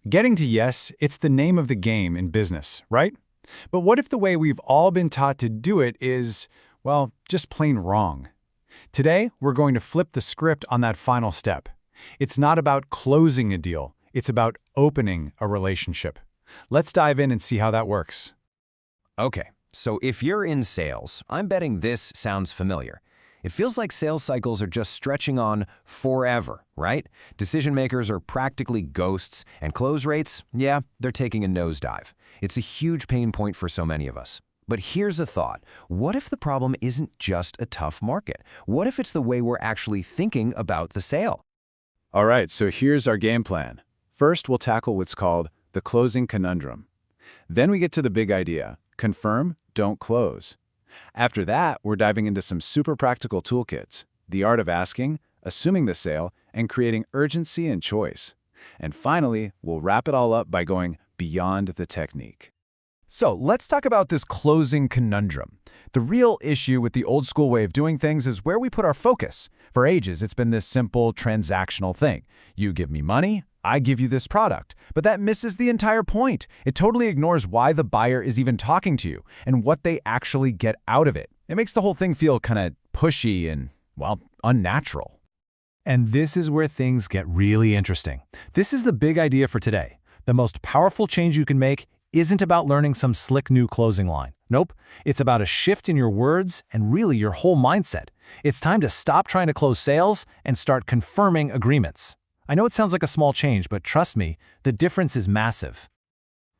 Getting to yes, it's the name of the game in business, right? But what if the way we've all been taught to do it is, well, just plain wrong? Today, we're going to flip the script on that final step. It's not about closing a deal, it's about opening a relationship. Let's dive in and see how that works. Okay, so if you're in sales, I'm betting this sounds familiar. It feels like sales cycles are just stretching on forever, right? Decision makers are practically ghosts, and close rates, yeah, they're taking a nosedive. It's a huge pain point for so many of us. But here's a thought. What if the problem isn't just a tough market? What if it's the way we're actually thinking about the sale? All right, so here's our game plan. First, we'll tackle what's called the closing conundrum. Then we get to the big idea: confirm, don't close. After that, we're diving into some super practical toolkits: the art of asking, assuming the sale, and creating urgency and choice. And finally, we'll wrap it all up by going beyond the technique. So let's talk about this closing conundrum. The real issue with the old school way of doing things is where we put our focus. For ages, it's been this simple transactional thing. You give me money, I give you this product. But that misses the entire point. It totally ignores why the buyer is even talking to you and what they actually get out of it. It makes the whole thing feel kind of pushy and, well, unnatural. And this is where things get really interesting. This is the big idea for today. The most powerful change you can make isn't about learning some slick new closing line. Nope, it's about a shift in your words and really your whole mindset. It's time to stop trying to close sales and start confirming agreements. I know it sounds like a small change, but trust me, the difference is massive.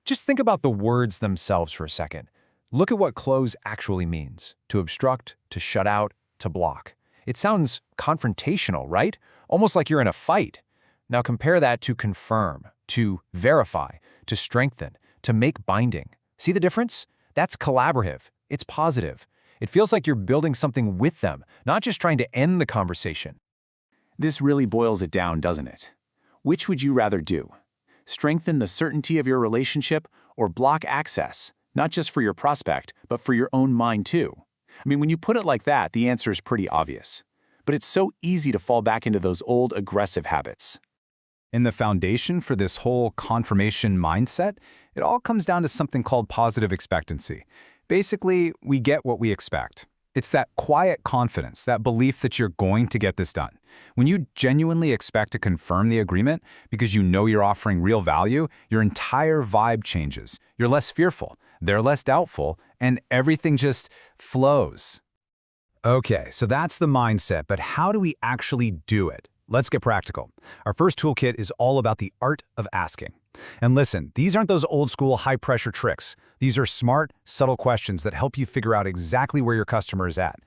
Just think about the words themselves for a second. Look at what close actually means: to obstruct, to shut out, to block. It sounds confrontational, right? Almost like you're in a fight. Now compare that to confirm, to verify, to strengthen, to make binding. See the difference? That's collaborative. It's positive. It feels like you're building something with them, not just trying to end the conversation. This really boils it down, doesn't it? Which would you rather do? Strengthen the certainty of your relationship or block access, not just for your prospect, but for your own mind too? I mean, when you put it like that, the answer is pretty obvious. But it's so easy to fall back into those old aggressive habits. In the foundation for this whole confirmation mindset, it all comes down to something called positive expectancy. Basically, we get what we expect. It's that quiet confidence, that belief that you're going to get this done. When you genuinely expect to confirm the agreement because you know you're offering real value, your entire vibe changes. You're less fearful, they're less doubtful, and everything just flows. Okay, so that's the mindset, but how do we actually do it? Let's get practical. Our first toolkit is all about the art of asking. And listen, these aren't those old-school high-pressure tricks. These are smart, subtle questions that help you figure out exactly where your customer is at.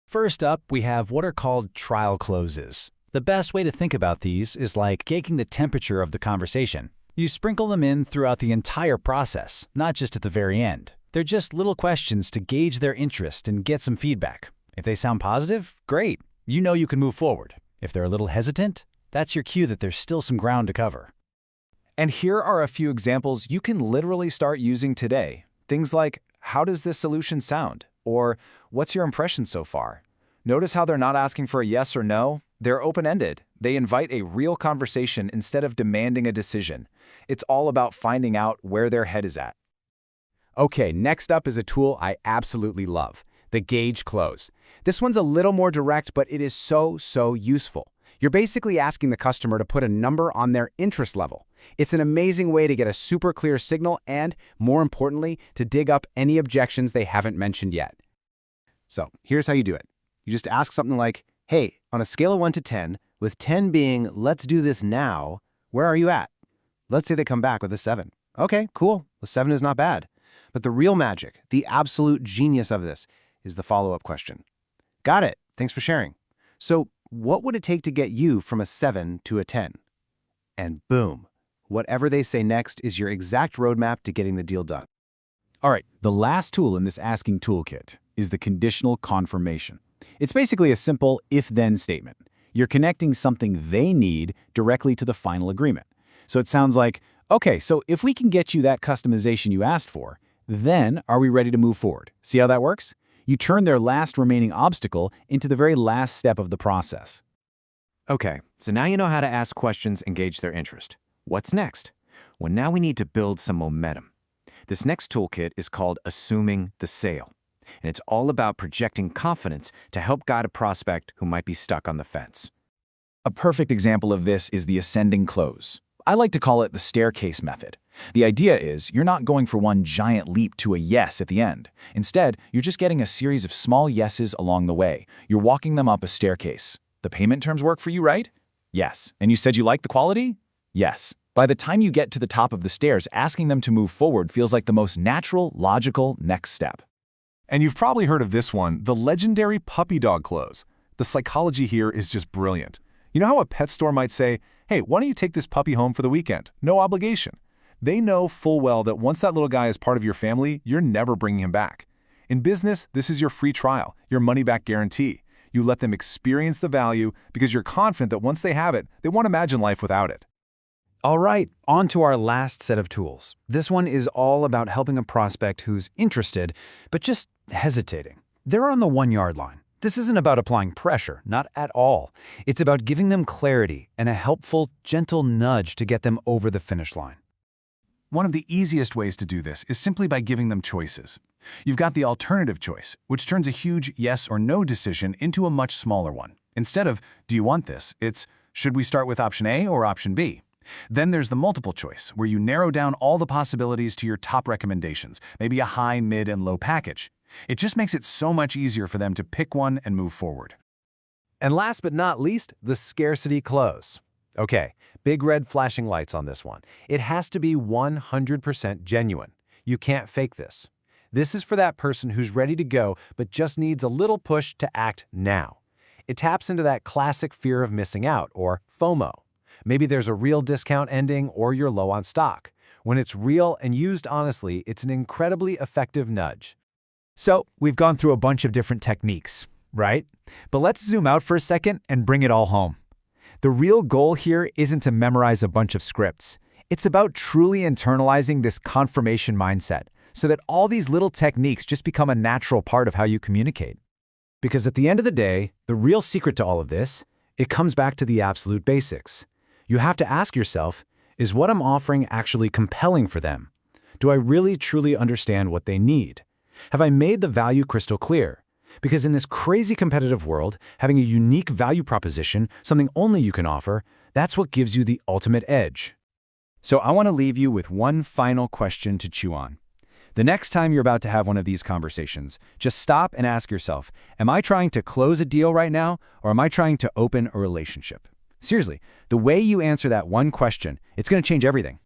First up, we have what are called trial closes. The best way to think about these is like gauging the temperature of the conversation. You sprinkle them in throughout the entire process, not just at the very end. They're just little questions to gauge their interest and get some feedback. If they sound positive, great. You know you can move forward. If they're a little hesitant, that's your cue that there's still some ground to cover. And here are a few examples you can literally start using today. Things like, how does this solution sound? Or, what's your impression so far? Notice how they're not asking for a yes or no? They're open-ended. They invite a real conversation instead of demanding a decision. It's all about finding out where their head is at. Okay, next up is a tool I absolutely love: the Gauge Close. This one's a little more direct, but it is so useful. You're basically asking the customer to put a number on their interest level. It's an amazing way to get a super clear signal and, more importantly, to dig up any objections they haven't mentioned yet. So here's how you do it. You just ask something like, hey, on a scale of 1 to 10, with 10 being let's do this now, where are you at? Let's say they come back with a 7. Okay, cool. A 7 is not bad. But the real magic, the absolute genius of this, is the follow-up question. Got it. Thanks for sharing. So what would it take to get you from a 7 to a 10? And boom, whatever they say next is your exact roadmap to getting the deal done. All right, the last tool in this asking toolkit is the conditional confirmation. It's basically a simple if-then statement. You're connecting something they need directly to the final agreement. So it sounds like, okay, so if we can get you that customization you asked for, then are we ready to move forward? See how that works? You turn their last remaining obstacle into the very last step of the process. Okay, so now you know how to ask questions and gauge their interest. What's next? Well, now we need to build some momentum. This next toolkit is called Assuming the Sale, and it's all about projecting confidence to help guide a prospect who might be stuck on the fence. A perfect example of this is the ascending close. I like to call it the staircase method. The idea is you're not going for one giant leap to a yes at the end. Instead, you're just getting a series of small yeses along the way. You're walking them up a staircase. The payment terms work for you, right? Yes. And you said you like the quality? Yes. By the time you get to the top of the stairs, asking them to move forward feels like the most natural, logical next step. And you've probably heard of this one, the legendary puppy dog close. The psychology here is just brilliant. You know how a pet store might say, hey, why don't you take this puppy home for the weekend? No obligation. They know full well that once that little guy is part of your family, you're never bringing him back. In business, this is your free trial, your money-back guarantee. You let them experience the value because you're confident that once they have it, they won't imagine life without it. All right, on to our last set of tools. This one is all about helping a prospect who's interested, but just hesitating. They're on the 1-yard line. This isn't about applying pressure, not at all. It's about giving them clarity and a helpful, gentle nudge to get them over the finish line. One of the easiest ways to do this is simply by giving them choices. You've got the alternative choice, which turns a huge yes or no decision into a much smaller one. Instead of, do you want this? It's, should we start with option A or option B? Then there's the multiple choice, where you narrow down all the possibilities to your top recommendations, maybe a high, mid, and low package. It just makes it so much easier for them to pick one and move forward. And last but not least, the scarcity close. Okay, big red flashing lights on this one. It has to be 100% genuine. You can't fake this. This is for that person who's ready to go but just needs a little push to act now. It taps into that classic fear of missing out, or FOMO. Maybe there's a real discount ending or you're low on stock. When it's real and used honestly, it's an incredibly effective nudge. So, we've gone through a bunch of different techniques, right? But let's zoom out for a second and bring it all home. The real goal here isn't to memorize a bunch of scripts. It's about truly internalizing this confirmation mindset so that all these little techniques just become a natural part of how you communicate. Because at the end of the day, the real secret to all of this, it comes back to the absolute basics. You have to ask yourself, is what I'm offering actually compelling for them? Do I really truly understand what they need? Have I made the value crystal clear? Because in this crazy competitive world, having a unique value proposition, something only you can offer, that's what gives you the ultimate edge. So I want to leave you with one final question to chew on. The next time you're about to have one of these conversations, just stop and ask yourself, am I trying to close a deal right now, or am I trying to open a relationship? Seriously, the way you answer that one question, it's going to change everything.